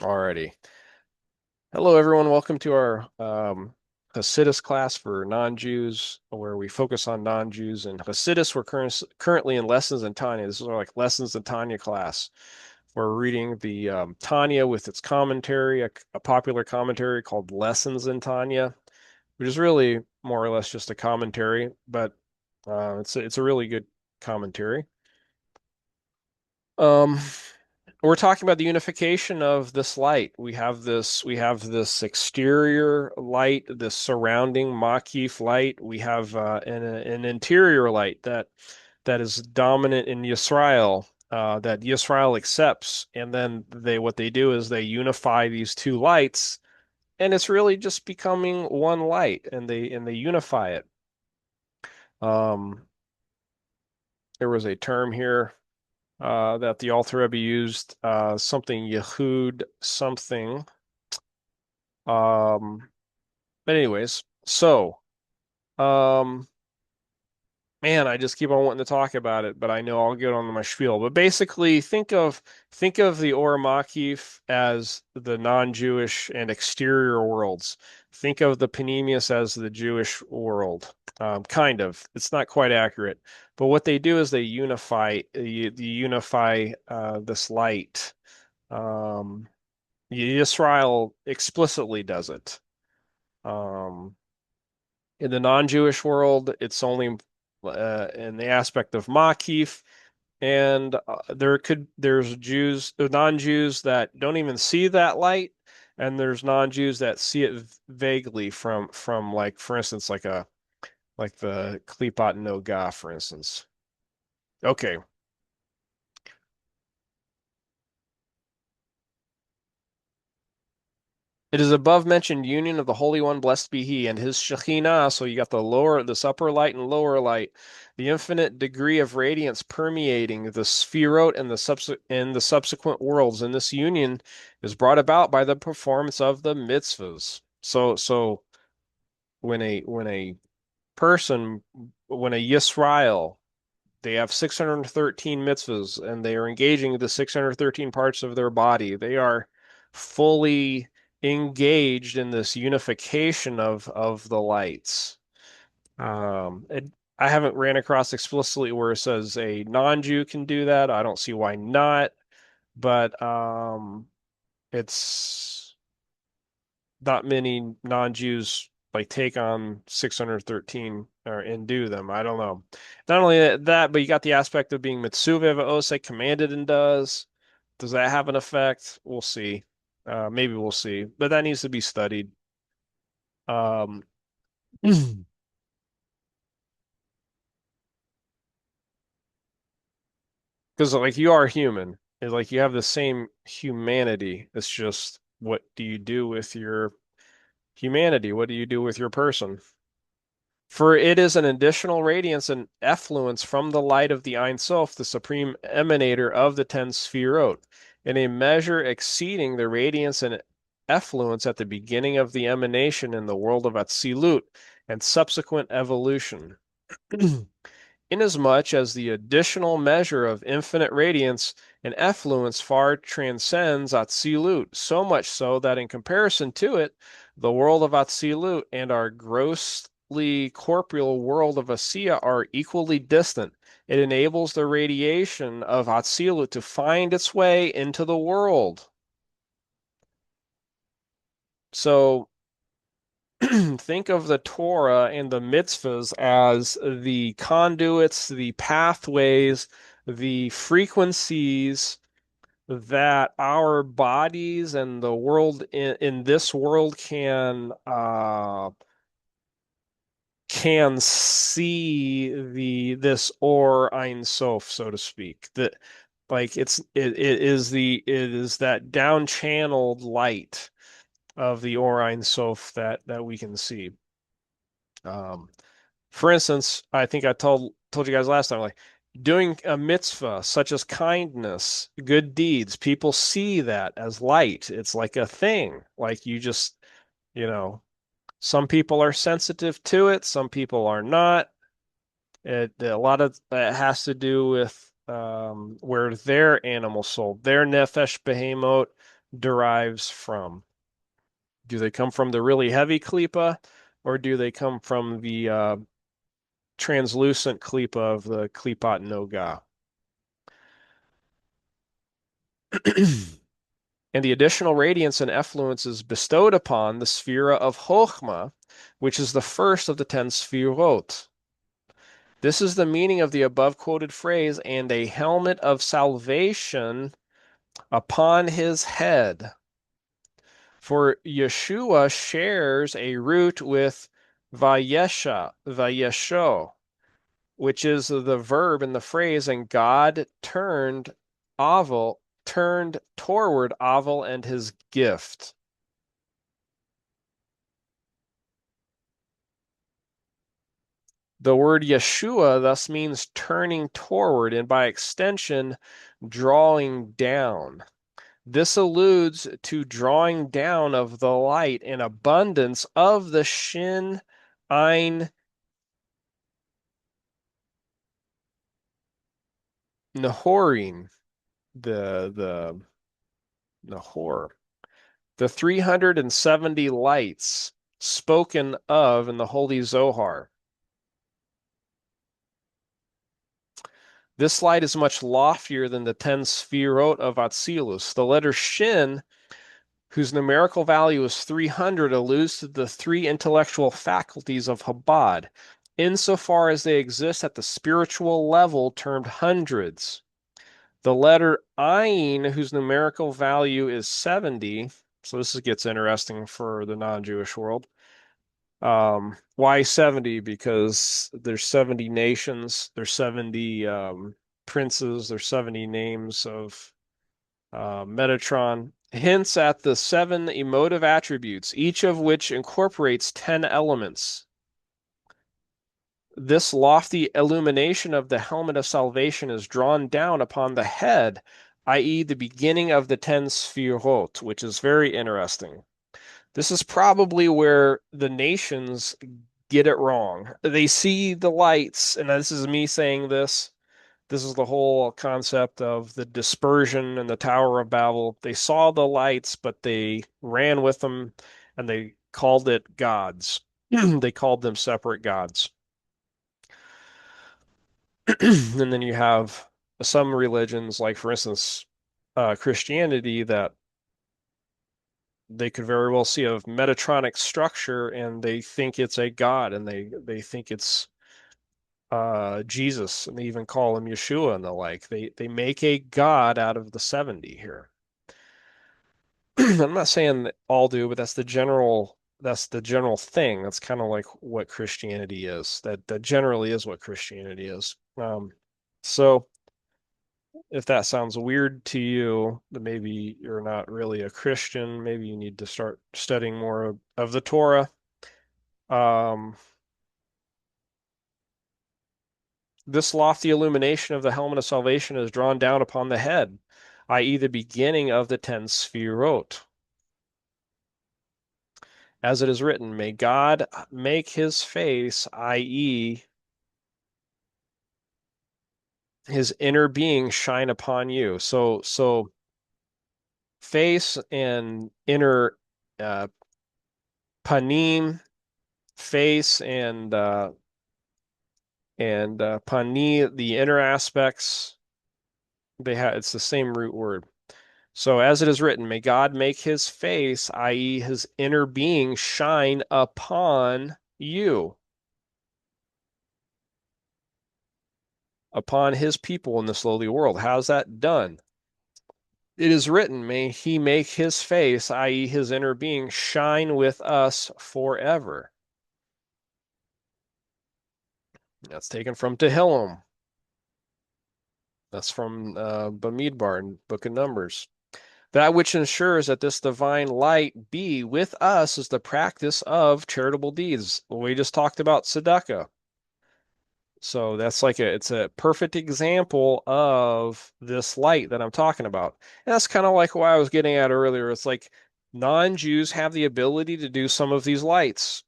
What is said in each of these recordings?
Alrighty. Hello, everyone. Welcome to our Hasidus class for non-Jews, where we focus on non-Jews. And Hasidus, we're currently in Lessons in Tanya. This is our Lessons in Tanya class. We're reading the Tanya with its commentary, a popular commentary called Lessons in Tanya, which is really more or less just a commentary, but it's a really good commentary. Um, We're talking about the unification of this light. We have this exterior light, this surrounding Makif light. We have an interior light that is dominant in Yisrael, that Yisrael accepts, and then what they do is they unify these two lights, and it's really just becoming one light, and they unify it. Um, there was a term here that the Alter Rebbe used, something Yehud something. Um, but anyways, so um, man, I just keep on wanting to talk about it, but I know I'll get on my spiel. But basically, think of the Or Makif as the non-Jewish and exterior worlds. Think of the Panemius as the Jewish world. Kind of. It's not quite accurate, but what they do is they unify this light. Um, Israel explicitly does it. Um, in the non-Jewish world, it's only in the aspect of Makif, and there's non-Jews that don't even see that light, and there's non-Jews that see it vaguely from like, for instance, like the Klipot Noga, for instance. Okay. It is above mentioned union of the Holy One, blessed be He, and His Shekhinah. So you got this upper light and lower light, the infinite degree of radiance permeating the Sphirot and the subsequent worlds. And this union is brought about by the performance of the mitzvahs. So when a person, when a Yisrael, they have 613 mitzvahs and they are engaging the 613 parts of their body. They are fully engaged in this unification of the lights. It, I haven't ran across explicitly where it says a non-Jew can do that. I don't see why not, but it's not many non-Jews like take on 613 and do them. I don't know. Not only that, but you got the aspect of being Mitsuve Osei commanded and does. Does that have an effect? We'll see. Maybe we'll see, but that needs to be studied. Um, because like you are human, and like you have the same humanity. It's just what do you do with your humanity? What do you do with your person? For it is an additional radiance and effluence from the light of the Ein Sof, the supreme emanator of the ten Sfirot, in a measure exceeding the radiance and effluence at the beginning of the emanation in the world of Atzilut and subsequent evolution. Inasmuch as the additional measure of infinite radiance and effluence far transcends Atzilut, so much so that in comparison to it, the world of Atzilut and our grossly corporeal world of Asiya are equally distant. It enables the radiation of Atzilut to find its way into the world. So think of the Torah and the mitzvahs as the conduits, the pathways, the frequencies that our bodies and the world in this world can see this or Ein Sof, so to speak. That like it is that down channeled light of the or Ein Sof that we can see. Um, For instance, I think I told you guys last time, like doing a mitzvah such as kindness, good deeds, people see that as light. It's like a thing. Like you just, you know, some people are sensitive to it, some people are not. A lot of it has to do with where their animal soul, their nefesh behemoth, derives from. Do they come from the really heavy klipa, or do they come from the translucent klipa of the klipat noga? And the additional radiance and effluence is bestowed upon the sphera of Chochmah, which is the first of the 10 sphirot. This is the meaning of the above quoted phrase, and a helmet of salvation upon his head. For Yeshua shares a root with Vayesho, which is the verb in the phrase, and God turned toward Avel and his gift. The word Yeshua thus means turning toward, and by extension, drawing down. This alludes to drawing down of the light and abundance of the Shin Ein Nahorim, the Nahor, the 370 lights spoken of in the Holy Zohar. This light is much loftier than the 10 Sfirot of Atzilus. The letter Shin, whose numerical value is 300, alludes to the three intellectual faculties of Chabad, insofar as they exist at the spiritual level termed hundreds. The letter Ayin, whose numerical value is 70, so this gets interesting for the non-Jewish world. Why 70? Because there's 70 nations, there's 70 princes, there's 70 names of Metatron, hints at the 7 emotive attributes, each of which incorporates 10 elements. This lofty illumination of the helmet of salvation is drawn down upon the head, i.e., the beginning of the 10 sfirot, which is very interesting. This is probably where the nations get it wrong. They see the lights, and this is me saying this. This is the whole concept of the dispersion and the Tower of Babel. They saw the lights, but they ran with them and they called it gods. They called them separate gods. And then you have some religions, like for instance, Christianity, that they could very well see a Metatronic structure and they think it's a god, and they think it's Jesus, and they even call him Yeshua and the like. They make a god out of the 70 here. I'm not saying that all do, but that's the general thing. That's kind of like what Christianity is. That generally is what Christianity is. So if that sounds weird to you, then maybe you're not really a Christian. Maybe you need to start studying more of the Torah. Um, this lofty illumination of the helmet of salvation is drawn down upon the head, i.e., the beginning of the 10 sfirot. As it is written, may God make his face, i.e., his inner being, shine upon you. So face and inner panim, face and pani, the inner aspects, it's the same root word. So as it is written, may God make his face, i.e., his inner being, shine upon you, upon his people in this lowly world. How's that done? It is written, may he make his face, i.e., his inner being, shine with us forever. That's taken from Tehillim. That's from Bamidbar in Book of Numbers. That which ensures that this divine light be with us is the practice of charitable deeds. We just talked about tzedakah. So that's it's a perfect example of this light that I'm talking about. And that's kind of like what I was getting at earlier. It's like non-Jews have the ability to do some of these lights.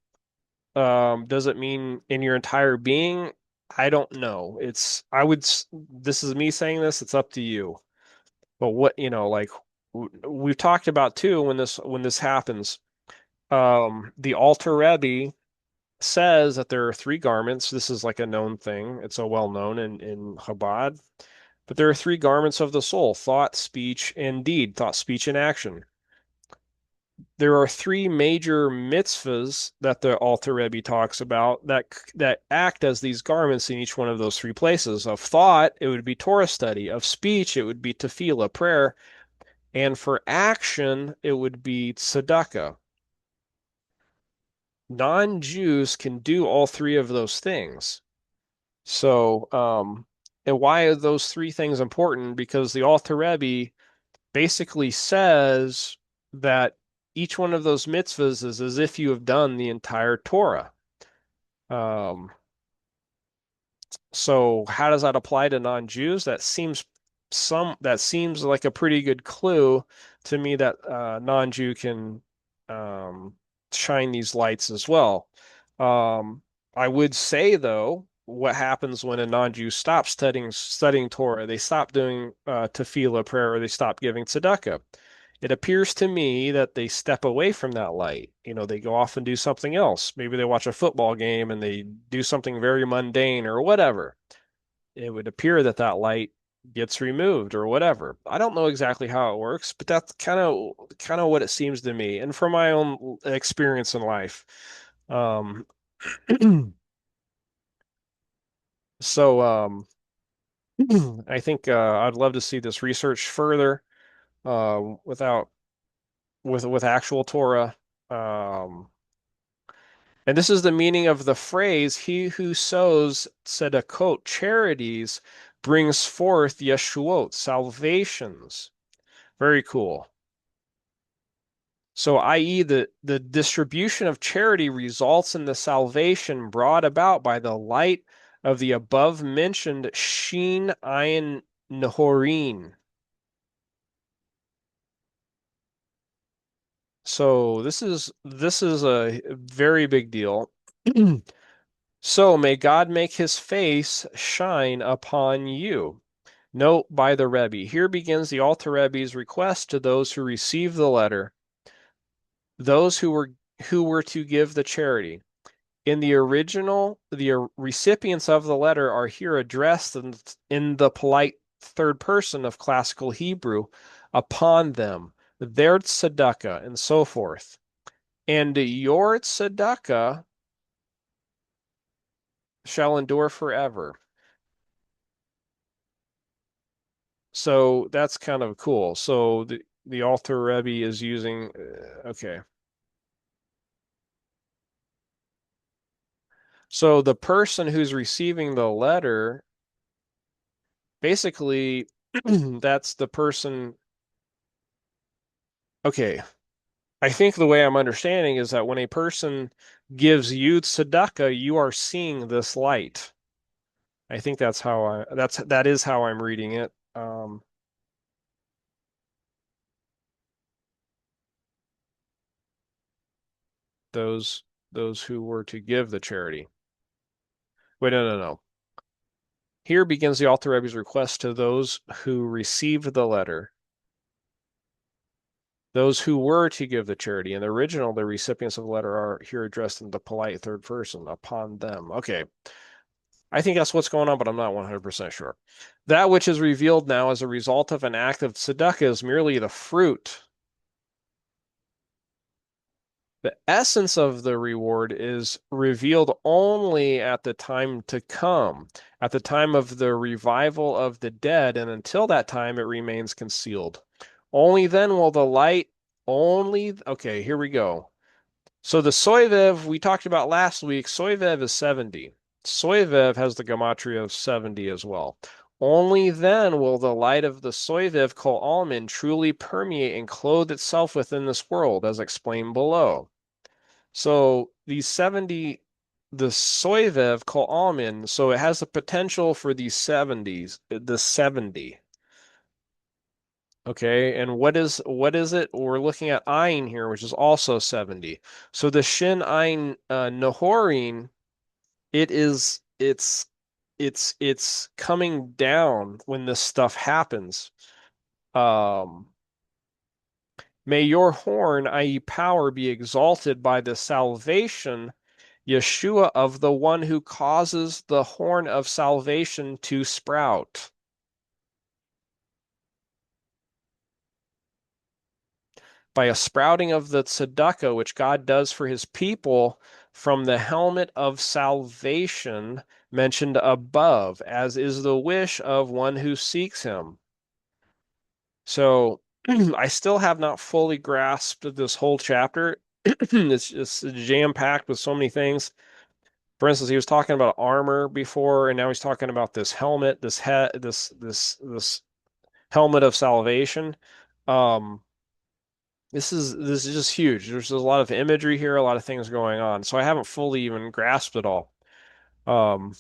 Does it mean in your entire being? I don't know. This is me saying this, it's up to you. But what, like we've talked about too when this happens. The Alter Rebbe says that there are three garments. This is like a known thing. It's a well known in Chabad. But there are three garments of the soul: thought, speech, and deed. Thought, speech, and action. There are three major mitzvahs that the Alter Rebbe talks about that act as these garments in each one of those three places. Of thought, it would be Torah study. Of speech, it would be tefillah, prayer. And for action, it would be tzedakah. Non-Jews can do all three of those things. So, and why are those three things important? Because the Alter Rebbe basically says that each one of those mitzvahs is as if you have done the entire Torah. Um, so how does that apply to non-Jews? That seems like a pretty good clue to me that non-Jew can um, shine these lights as well. Um, I would say though, what happens when a non-Jew stops studying Torah? They stop doing tefillah prayer, or they stop giving tzedakah. It appears to me that they step away from that light. You know, they go off and do something else. Maybe they watch a football game and they do something very mundane or whatever. It would appear that that light gets removed or whatever. I don't know exactly how it works, but that's kind of what it seems to me, and from my own experience in life. Um, so I think I'd love to see this research further without with actual Torah. Um, and this is the meaning of the phrase, "He who sows tzedakot, charities, brings forth yeshuot, salvations." Very cool. So, i.e., the distribution of charity results in the salvation brought about by the light of the above mentioned Shin Ayin Nehorin. So this is a very big deal. So may God make his face shine upon you. Note by the Rebbe. Here begins the Alter Rebbe's request to those who receive the letter, those who were to give the charity. In the original, the recipients of the letter are here addressed in the polite third person of classical Hebrew upon them, their tzedakah, and so forth. And your tzedakah shall endure forever. So that's kind of cool. So the Alter Rebbe is using, okay. So the person who's receiving the letter, basically, that's the person. Okay. I think the way I'm understanding is that when a person gives you tzedakah, you are seeing this light. I think that is how I'm reading it. Those those who were to give the charity. Wait, no, no, no. Here begins the Alter Rebbe's request to those who received the letter, those who were to give the charity. In the original, the recipients of the letter are here addressed in the polite third person upon them. Okay. I think that's what's going on, but I'm not 100% sure. That which is revealed now as a result of an act of tzedakah is merely the fruit. The essence of the reward is revealed only at the time to come, at the time of the revival of the dead, and until that time it remains concealed. Only then will the light okay, here we go. So the Soivev we talked about last week, Soivev is 70. Soivev has the gematria of 70 as well. Only then will the light of the Soivev Kol Almin truly permeate and clothe itself within this world, as explained below. So these 70, the Soivev Kol Almin, so it has the potential for these 70s, the 70. Okay, and what is it? We're looking at Ayin here, which is also 70. So the Shin Ayin Nahorin, it is it's coming down when this stuff happens. Um, May your horn, i.e., power, be exalted by the salvation, Yeshua, of the one who causes the horn of salvation to sprout. By a sprouting of the tzedakah, which God does for his people from the helmet of salvation mentioned above, as is the wish of one who seeks him. So I still have not fully grasped this whole chapter. It's just jam-packed with so many things. For instance, he was talking about armor before, and now he's talking about this helmet, this helmet of salvation. Um, this is just huge. There's a lot of imagery here, a lot of things going on. So I haven't fully even grasped it all. Um,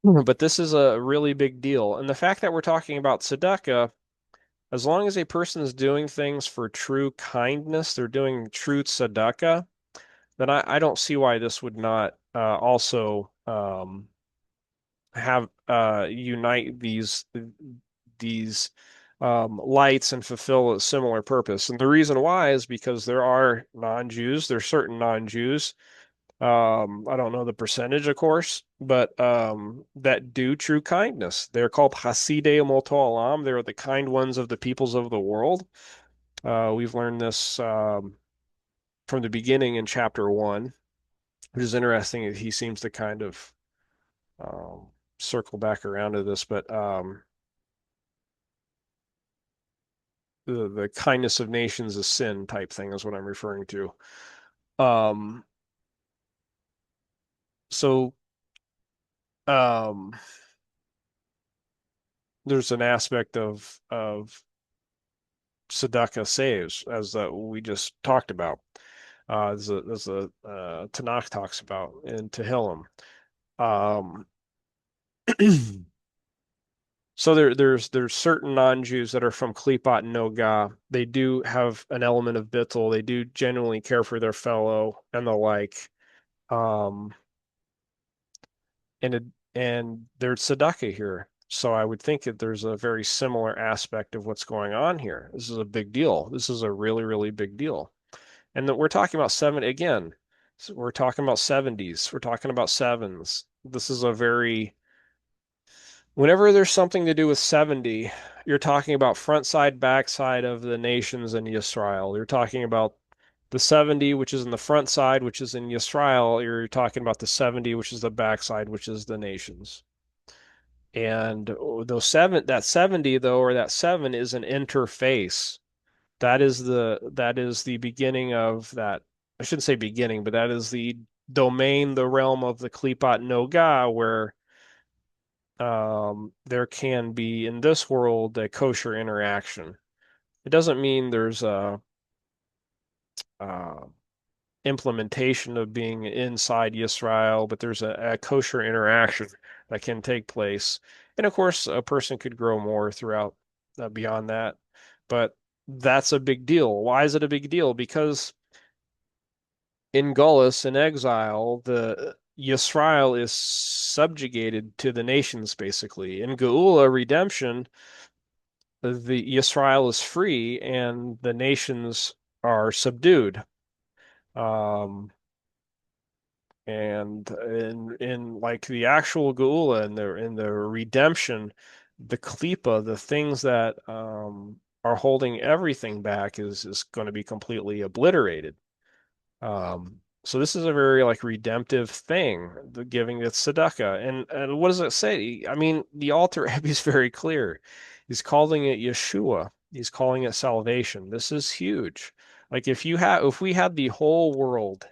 but this is a really big deal. And the fact that we're talking about tzedakah, as long as a person is doing things for true kindness, they're doing true tzedakah, then I don't see why this would not also have unite these lights and fulfill a similar purpose. And the reason why is because there are non-Jews, there's certain non-Jews. I don't know the percentage, of course, but that do true kindness. They're called Hasidei Moto Olam. They're the kind ones of the peoples of the world. We've learned this from the beginning in chapter one, which is interesting. He seems to kind of um, circle back around to this, but the kindness of nations is sin type thing is what I'm referring to. Um, so um, there's an aspect of tzedakah saves, as we just talked about, as Tanakh talks about in Tehillim. Um, so there's certain non-Jews that are from Klipot Noga. They do have an element of bittul. They do genuinely care for their fellow and the like. Um, and there's tzedakah here. So I would think that there's a very similar aspect of what's going on here. This is a big deal. This is a really, really big deal. And that we're talking about seven again. So we're talking about 70s. We're talking about sevens. This is a very, whenever there's something to do with 70, you're talking about front side, back side of the nations in Yisrael. You're talking about the 70, which is in the front side, which is in Yisrael. You're talking about the 70, which is the back side, which is the nations. And that 70 though, or that seven is an interface. That is the beginning of that. I shouldn't say beginning, but that is the domain, the realm of the Klipot Noga, where there can be in this world a kosher interaction. It doesn't mean there's uh, implementation of being inside Yisrael, but there's a kosher interaction that can take place. And of course, a person could grow more throughout beyond that. But that's a big deal. Why is it a big deal? Because in Gullus, in exile, the Yisrael is subjugated to the nations, basically. In Geula, redemption, the Yisrael is free and the nations are subdued. Um, and in like the actual Geula and in the redemption, the Klipa, the things that are holding everything back is going to be completely obliterated. So this is a very like redemptive thing, the giving the tzedakah. And what does it say? I mean, the Alter Rebbe is very clear. He's calling it Yeshua. He's calling it salvation. This is huge. Like if we had the whole world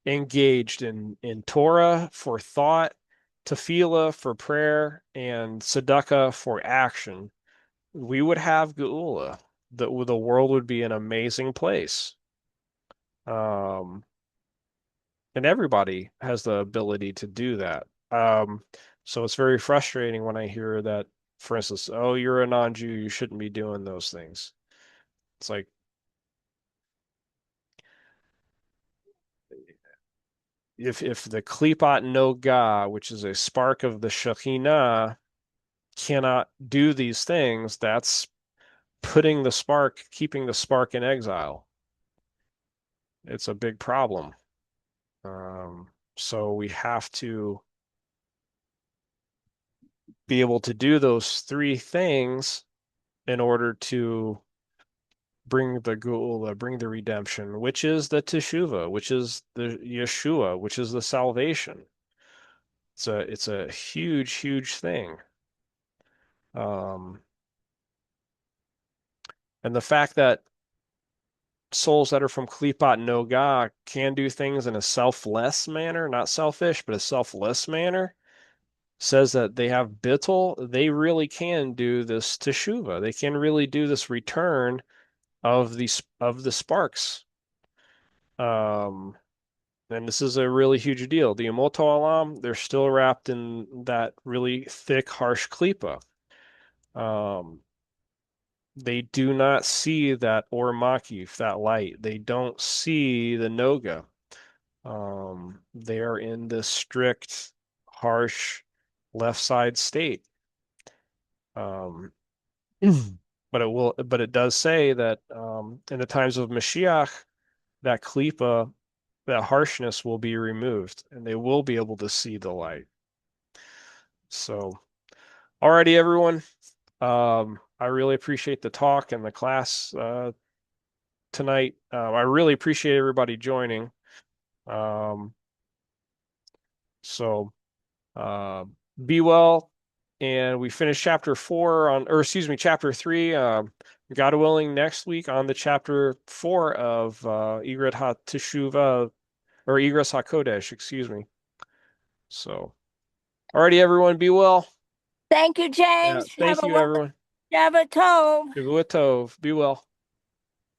engaged in Torah for thought, tefillah for prayer, and tzedakah for action, we would have Geula. The world would be an amazing place. Um, and everybody has the ability to do that. So it's very frustrating when I hear that, for instance, oh, you're a non-Jew, you shouldn't be doing those things. It's like if the Klipot Noga, which is a spark of the Shekhinah, cannot do these things, keeping the spark in exile. It's a big problem. So we have to be able to do those three things in order to bring the Geula, bring the redemption, which is the Teshuvah, which is the Yeshua, which is the salvation. It's a huge, huge thing. Um, and the fact that souls that are from Klipat Noga can do things in a selfless manner, not selfish, but a selfless manner, says that they have bittul, they really can do this teshuvah. They can really do this return of the sparks. Um, and this is a really huge deal. The Emoto Alam, they're still wrapped in that really thick, harsh klipa. Um, they do not see that or makif, that light. They don't see the noga. They are in this strict, harsh left side state. Um, but it does say that in the times of Mashiach, that klipa, that harshness will be removed, and they will be able to see the light. So, alrighty, everyone. I really appreciate the talk and the class tonight. I really appreciate everybody joining. Um, so, uh, be well. And we finished chapter 4 on, or excuse me, chapter 3. God willing, next week on the chapter 4 of Iggeret HaTeshuvah, or Iggret haKodesh, excuse me. So, alrighty, everyone, be well. Thank you, Yeah, James. Have thank a you, wonderful everyone. Shabbat Tov. Be well.